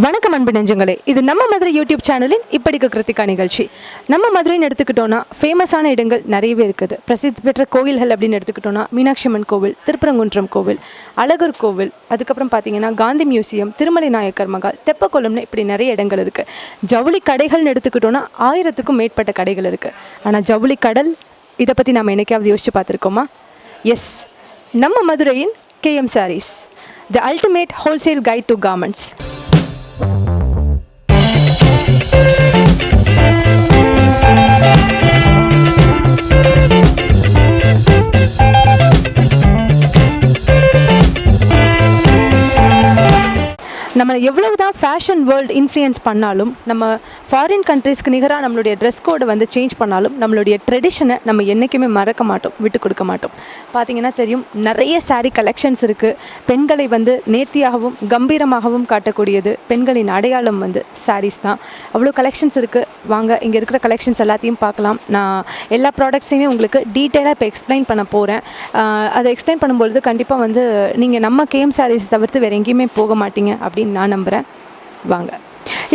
வணக்கம் அன்பு நெஞ்சங்களே, இது நம்ம மதுரை யூடியூப் சேனலின் இப்படிக்கு கிருத்திகா நிகழ்ச்சி. நம்ம மதுரைன்னு எடுத்துக்கிட்டோன்னா ஃபேமஸான இடங்கள் நிறையவே இருக்குது. பிரசித்தி பெற்ற கோயில்கள் அப்படின்னு எடுத்துக்கிட்டோன்னா மீனாட்சி அம்மன் கோவில், திருப்பரங்குன்றம் கோவில், அழகர் கோவில், அதுக்கப்புறம் பார்த்தீங்கன்னா காந்தி மியூசியம், திருமலை நாயக்கர் மகால், தெப்பக்குளம்னு இப்படி நிறைய இடங்கள் இருக்குது. ஜவுளி கடைகள்னு எடுத்துக்கிட்டோன்னா 1000க்கும் மேற்பட்ட கடைகள் இருக்குது. ஆனால் ஜவுளி கடல் இதை பற்றி நம்ம என்னைக்காவது யோசிச்சு பார்த்துருக்கோமா? எஸ், நம்ம மதுரையின் KM Sarees, the ultimate wholesale guide to garments. நம்ம எவ்வளவு தான் ஃபேஷன் வேர்ல்டு இன்ஃப்ளூயன்ஸ் பண்ணாலும், நம்ம ஃபாரின் கண்ட்ரீஸ்க்கு நிகராக நம்மளுடைய ட்ரெஸ் கோடை வந்து சேஞ்ச் பண்ணாலும், நம்மளுடைய ட்ரெடிஷனை நம்ம என்றைக்குமே மறக்க மாட்டோம், விட்டு கொடுக்க மாட்டோம். பார்த்திங்கன்னா தெரியும், நிறைய சாரீ கலெக்ஷன்ஸ் இருக்குது. பெண்களை வந்து நேர்த்தியாகவும் கம்பீரமாகவும் காட்டக்கூடியது பெண்களின் அடையாளம் வந்து சாரீஸ் தான். அவ்வளோ கலெக்ஷன்ஸ் இருக்குது. வாங்க, இங்கே இருக்கிற கலெக்ஷன்ஸ் எல்லாத்தையும் பார்க்கலாம். நான் எல்லா ப்ராடக்ட்ஸையுமே உங்களுக்கு டீட்டெயிலாக இப்போ எக்ஸ்பிளைன் பண்ண போகிறேன். அதை எக்ஸ்பிளைன் பண்ணும்பொழுது கண்டிப்பாக வந்து நீங்கள் நம்ம KM Sarees தவிர்த்து வேறு எங்கேயுமே போக மாட்டீங்க அப்படின்னு நான் நம்புகிறேன். வாங்க,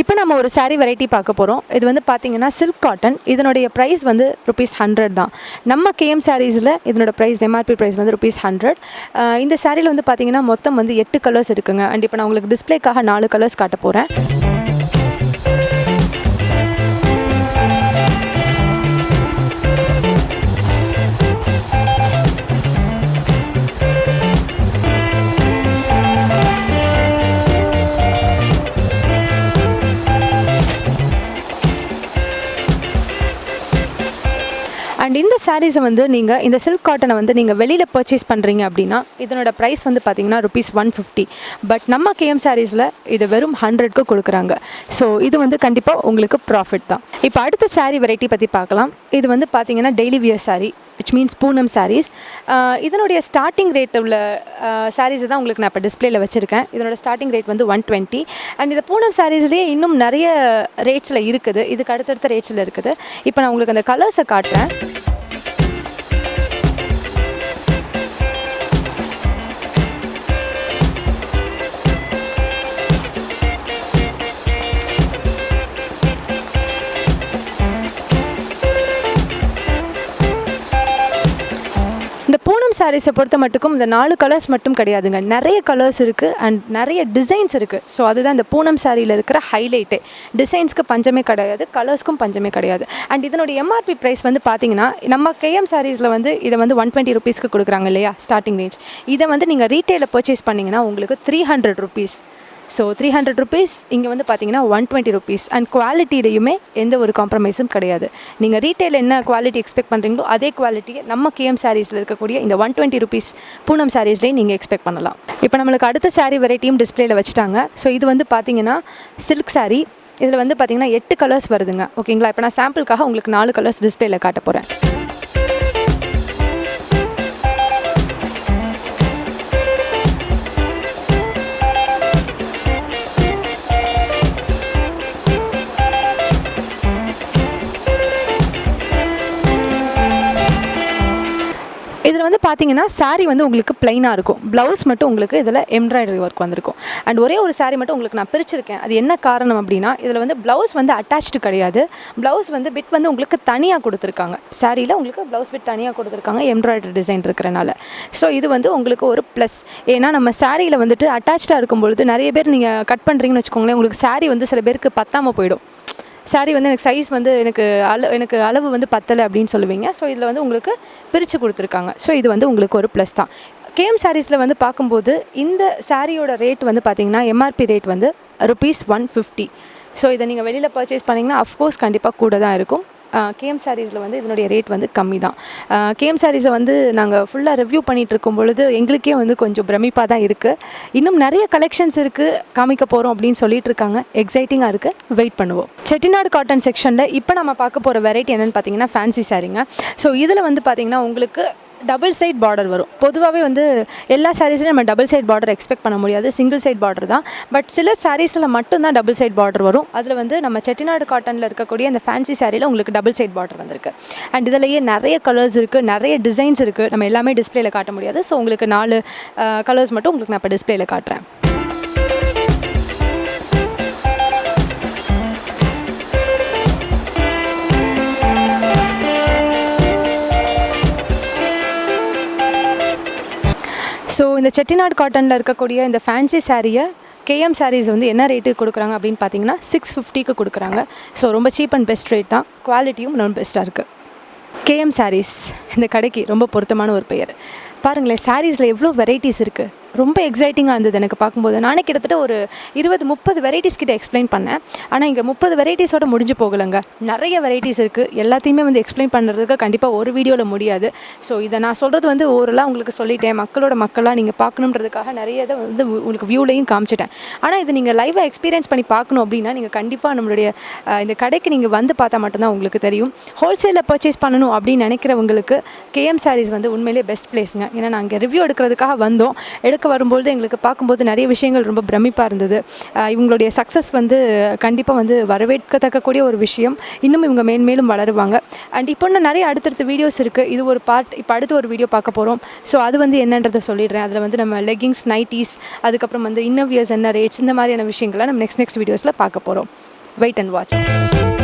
இப்போ நம்ம ஒரு சாரீ வெரைட்டி பார்க்க போகிறோம். இது வந்து பார்த்திங்கன்னா சில்க் காட்டன். இதனுடைய ப்ரைஸ் வந்து Rs.100 தான். நம்ம KM Sareesல இதனோட ப்ரைஸ் MRP ப்ரைஸ் வந்து Rs.100. இந்த சாரியில் வந்து பார்த்திங்கன்னா மொத்தம் வந்து 8 கலர்ஸ் இருக்குங்க. அண்ட் இப்போ நான் உங்களுக்கு டிஸ்பிளேக்காக 4 கலர்ஸ் காட்ட போகிறேன். அண்ட் இந்த சாரீஸை வந்து நீங்கள் இந்த சில்க் காட்டனை வந்து நீங்கள் வெளியில் பர்ச்சேஸ் பண்ணுறீங்க அப்படின்னா இதனோட ப்ரைஸ் வந்து பார்த்திங்கன்னா Rs.150. பட் நம்ம KM Sareesல இது வெறும் 100க்கு கொடுக்குறாங்க. ஸோ இது வந்து கண்டிப்பாக உங்களுக்கு ப்ராஃபிட் தான். இப்போ அடுத்த சாரீ வெரைட்டி பற்றி பார்க்கலாம். இது வந்து பார்த்திங்கன்னா daily wear sari, which means Poonam saris. இதனுடைய ஸ்டார்டிங் ரேட் உள்ள சாரீஸை தான் உங்களுக்கு நான் இப்போ டிஸ்பிளேயில் வச்சுருக்கேன். இதனோட ஸ்டார்டிங் ரேட் வந்து 120. அண்ட் இந்த பூனம் சாரீஸ்லேயே இன்னும் நிறைய ரேட்ஸில் இருக்குது. இதுக்கு அடுத்தடுத்த ரேட்ஸில் இருக்குது. இப்போ நான் உங்களுக்கு அந்த கலர்ஸை காட்டுறேன். இந்த பூனம் சாரீஸை பொறுத்த மட்டுக்கும் இந்த 4 கலர்ஸ் மட்டும் கிடையாதுங்க. நிறைய கலர்ஸ் இருக்குது அண்ட் நிறைய டிசைன்ஸ் இருக்குது. ஸோ அதுதான் இந்த பூனம் சாரியில் இருக்கிற ஹைலைட்டே. டிசைன்ஸ்க்கு பஞ்சமே கிடையாது, கலர்ஸ்க்கும் பஞ்சமே கிடையாது. அண்ட் இதனுடைய MRP ப்ரைஸ் வந்து பார்த்திங்கன்னா நம்ம KM Sareesல வந்து இதை வந்து 120 ருபீஸ்க்கு கொடுக்குறாங்க இல்லையா, ஸ்டார்டிங் ரேஞ்ச். இதை வந்து நீங்கள் ரீட்டெயிலில் பர்ச்சேஸ் பண்ணிங்கன்னா உங்களுக்கு 300 ருபீஸ். ஸோ 300 ருபீஸ் இங்கே வந்து பார்த்தீங்கன்னா 120 ருபீஸ். அண்ட் குவாலிட்டியிலையுமே எந்த ஒரு காம்ப்ரமைஸும் கிடையாது. நீங்கள் ரீட்டெயில் என்ன குவாலிட்டி எக்ஸ்பெக்ட் பண்ணுறீங்களோ அதே குவாலிட்டியை நம்ம KM Sareesல இருக்கக்கூடிய இந்த 120 ருபீஸ் பூனம் சாரீஸ்லேயும் நீங்கள் எக்ஸ்பெக்ட் பண்ணலாம். இப்போ நம்மளுக்கு அடுத்த சாரீ வெரைட்டியும் டிஸ்பிளேயில் வச்சுட்டாங்க. ஸோ இது வந்து பார்த்தீங்கன்னா சில்க் சாரீ. இதில் வந்து பார்த்தீங்கன்னா 8 கலர்ஸ் வருதுங்க. ஓகேங்களா? இப்போ நான் சாம்பிளுக்காக உங்களுக்கு 4 கலர்ஸ் டிஸ்பிளேயில் காட்ட போகிறேன். இதில் வந்து பார்த்தீங்கன்னா சாரீ வந்து உங்களுக்கு பிளைனாக இருக்கும். ப்ளவுஸ் மட்டும் உங்களுக்கு இதில் எம்ப்ராய்டரி ஒர்க் வந்திருக்கும். அண்ட் ஒரே ஒரு சாரீ மட்டும் உங்களுக்கு நான் பிரிச்சிருக்கேன். அது என்ன காரணம் அப்படின்னா, இதில் வந்து ப்ளவுஸ் வந்து அட்டாச்டு கிடையாது. ப்ளவுஸ் வந்து பிட் வந்து உங்களுக்கு தனியாக கொடுத்துருக்காங்க. சாரியில் உங்களுக்கு ப்ளவுஸ் பிட் தனியாக கொடுத்துருக்காங்க, எம்ப்ராய்டரி டிசைன் இருக்கிறனால. ஸோ இது வந்து உங்களுக்கு ஒரு ப்ளஸ். ஏன்னா நம்ம சாரியில் வந்துட்டு அட்டாச்சாக இருக்கும்பொழுது நிறைய பேர் நீங்கள் கட் பண்ணுறீங்கன்னு வச்சுக்கோங்களேன், உங்களுக்கு சாரீ வந்து சில பேருக்கு பத்தாமல் போயிடும். சாரீ வந்து எனக்கு சைஸ் வந்து எனக்கு அளவு வந்து பத்தலை அப்படின்னு சொல்லுவீங்க. ஸோ இதில் வந்து உங்களுக்கு பிரித்து கொடுத்துருக்காங்க. ஸோ இது வந்து உங்களுக்கு ஒரு ப்ளஸ் தான். KM Sareesல வந்து பார்க்கும்போது இந்த சாரியோட ரேட் வந்து பார்த்திங்கன்னா MRP ரேட் வந்து Rs.150. ஸோ இதை நீங்கள் வெளியில் பர்ச்சேஸ் பண்ணிங்கன்னா அஃப்கோர்ஸ் கண்டிப்பாக கூட தான் இருக்கும். KM Sareesல வந்து இதனுடைய ரேட் வந்து கம்மி தான். KM Sareesஸை வந்து நாங்கள் ஃபுல்லாக ரிவ்யூ பண்ணிகிட்டு இருக்கும் பொழுது எங்களுக்கே வந்து கொஞ்சம் பிரமிப்பாக தான் இருக்குது. இன்னும் நிறைய கலெக்ஷன்ஸ் இருக்குது, காமிக்க போகிறோம் அப்படின்னு சொல்லிட்டு இருக்காங்க. எக்ஸைட்டிங்காக இருக்குது, வெயிட் பண்ணுவோம். செட்டிநாடு காட்டன் செக்ஷனில் இப்போ நம்ம பார்க்க போகிற வெரைட்டி என்னென்னு பார்த்தீங்கன்னா ஃபேன்சி சாரீங்க. ஸோ இதில் வந்து பார்த்திங்கன்னா உங்களுக்கு டபுள் சைட் பார்டர் வரும். பொதுவாகவே வந்து எல்லா சாரீஸ்லையும் நம்ம டபுள் சைட் பார்டர் எக்ஸ்பெக்ட் பண்ண முடியாது, சிங்கிள் சைட் பார்டர் தான். பட் சில சாரீஸில் மட்டும்தான் டபுள் சைட் பார்டர் வரும். அதில் வந்து நம்ம செட்டிநாடு காட்டனில் இருக்கக்கூடிய அந்த ஃபேன்சி சாரியில் உங்களுக்கு டபுள் சைட் பார்டர் வந்திருக்கு. அண்ட் இதிலேயே நிறைய கலர்ஸ் இருக்குது, நிறைய டிசைன்ஸ் இருக்குது. நம்ம எல்லாமே டிஸ்பிளேயில் காட்ட முடியாது. ஸோ உங்களுக்கு 4 கலர்ஸ் மட்டும் உங்களுக்கு நான் இப்போ டிஸ்பிளேயில் காட்டுறேன். ஸோ இந்த செட்டிநாடு காட்டனில் இருக்கக்கூடிய இந்த ஃபேன்சி சாரியை கேஎம் சாரீஸ் வந்து என்ன ரேட்டுக்கு கொடுக்குறாங்க அப்படின்னு பார்த்தீங்கன்னா 650க்கு கொடுக்குறாங்க. ஸோ ரொம்ப சீப் அண்ட் பெஸ்ட் ரேட் தான், குவாலிட்டியும் ரொம்ப பெஸ்ட்டாக இருக்குது. கேஎம் சாரீஸ் இந்த கடைக்கு ரொம்ப பொருத்தமான ஒரு பெயர். பாருங்களேன், சாரீஸில் எவ்வளோ வெரைட்டிஸ் இருக்குது. ரொம்ப எக்ஸைட்டிங்காக இருந்தது எனக்கு பார்க்கும்போது. நானே கிட்டத்தட்ட ஒரு 20-30 வெரைட்டிஸ் கிட்ட எக்ஸ்பிளைன் பண்ணேன். ஆனால் இங்கே 30 வெரைட்டிஸோட முடிஞ்சு போகலைங்க. நிறைய வெரைட்டிஸ் இருக்குது. எல்லாத்தையுமே வந்து எக்ஸ்பிளைன் பண்ணுறதுக்கு கண்டிப்பாக ஒரு வீடியோவில் முடியாது. ஸோ இதை நான் சொல்கிறது வந்து ஓரளவு உங்களுக்கு சொல்லிட்டேன். மக்களாக நீங்கள் பார்க்கணுன்றதுக்காக நிறைய இதை வந்து உங்களுக்கு வியூலையும் காமிச்சிட்டேன். ஆனால் இது நீங்கள் லைவாக எக்ஸ்பீரியன்ஸ் பண்ணி பார்க்கணும் அப்படின்னா நீங்கள் கண்டிப்பாக நம்மளுடைய இந்த கடைக்கு நீங்கள் வந்து பார்த்தா மட்டும்தான் உங்களுக்கு தெரியும். ஹோல்சேலில் பர்ச்சேஸ் பண்ணணும் அப்படின்னு நினைக்கிறவங்களுக்கு கேஎம் சாரீஸ் வந்து உண்மையிலே பெஸ்ட் பிளேஸுங்க. ஏன்னா நாங்கள் ரிவ்யூ எடுக்கிறதுக்காக வந்தோம். வரும்போது எங்களுக்கு பார்க்கும்போது நிறைய விஷயங்கள் ரொம்ப பிரமிப்பாக இருந்தது. இவங்களுடைய சக்ஸஸ் வந்து கண்டிப்பாக வந்து வரவேற்கத்தக்கக்கூடிய ஒரு விஷயம். இன்னும் இவங்க மேன்மேலும் வளருவாங்க. அண்ட் இப்போ இன்னும் நிறைய அடுத்தடுத்த வீடியோஸ் இருக்குது. இது ஒரு பார்ட். இப்போ அடுத்து ஒரு வீடியோ பார்க்க போகிறோம். ஸோ அது வந்து என்னன்றதை சொல்லிடுறேன். அதில் வந்து நம்ம லெகிங்ஸ், நைட்டிஸ், அதுக்கப்புறம் வந்து இன்னர்வியர்ஸ் என்ன ரேட்ஸ், இந்த மாதிரியான விஷயங்களை நம்ம நெக்ஸ்ட் வீடியோஸில் பார்க்க போகிறோம். Wait and watch.